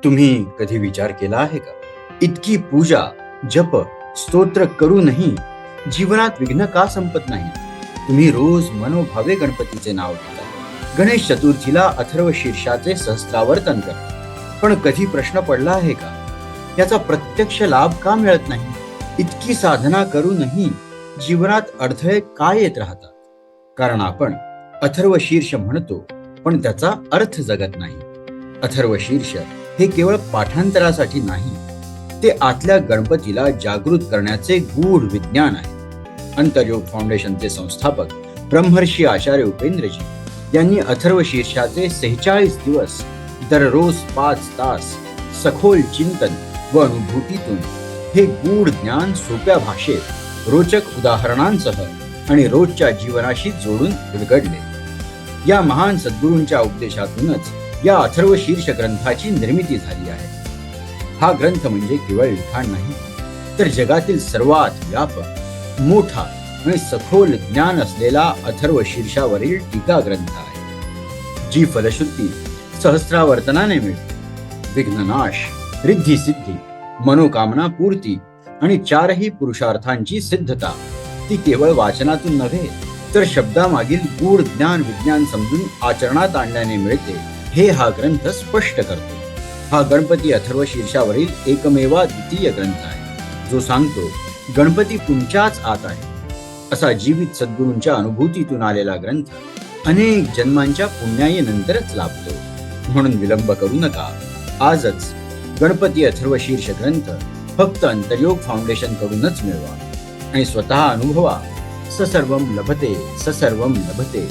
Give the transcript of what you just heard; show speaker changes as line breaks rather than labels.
तुम्ही कधी विचार केला आहे का? इतकी पूजा, जप, स्तोत्र करूनही जीवनात विघ्न का संपत नाही? तुम्ही रोज मनोभावे गणपतीचे नाव घेता, गणेश चतुर्थीला अथर्व शीर्षाचे सहस्त्रावर्तन करता, पण कधी प्रश्न पडला आहे का, याचा प्रत्यक्ष लाभ का मिळत नाही? इतकी साधना करूनही जीवनात अडथळे का येत राहतात? कारण आपण अथर्व शीर्ष म्हणतो, पण त्याचा अर्थ जगत नाही. अथर्व शीर्ष हे केवळ पाठांतरासाठी नाही, ते आतल्या गणपतीला जागृत करण्याचे गूढ विज्ञान आहे. अंतर्योग फाउंडेशनचे संस्थापक ब्रह्मर्षी आचार्य उपेंद्रजी यांनी अथर्व शीर्षाचे 46 दिवस दररोज 5 तास सखोल चिंतन व अनुभूतीतून हे गूढ ज्ञान सोप्या भाषेत रोचक उदाहरणांसह आणि रोजच्या जीवनाशी जोडून उलगडले. या महान सद्गुरूंच्या उपदेशातूनच या अथर्व शीर्ष ग्रंथाची निर्मिती झाली आहे. हा ग्रंथ म्हणजे केवळ लिखाण नाही, तर जगातील सर्वात व्यापक, मोठा आणि सखोल ज्ञान असलेला अथर्व शीर्षावरील टीका ग्रंथ आहे, जी फलश्रुती सहस्रावर्तनाने मिळते. विघ्ननाश, रिद्धी सिद्धी, मनोकामना पूर्ती आणि 4ही पुरुषार्थांची सिद्धता ती केवळ वाचनातून नव्हे, तर शब्दामागील गूढ ज्ञान विज्ञान समजून आचरणात आणल्याने मिळते, हे हा ग्रंथ स्पष्ट करतो. हा गणपती अथर्व शीर्षावरील एकमेवा द्वितीय ग्रंथ आहे, जो सांगतो गणपती तुमच्याच आत आहे. असा जीवित सद्गुरूंच्या अनुभूतीतून आलेला ग्रंथ अनेक जन्मांच्या पुण्याईनंतरच लाभतो. म्हणून विलंब करू नका, आजच गणपती अथर्व शीर्ष ग्रंथ फक्त अंतर्योग फाउंडेशन कडूनच मिळवा आणि स्वतः अनुभवा. ससर्वम लभते, ससर्वम लभते.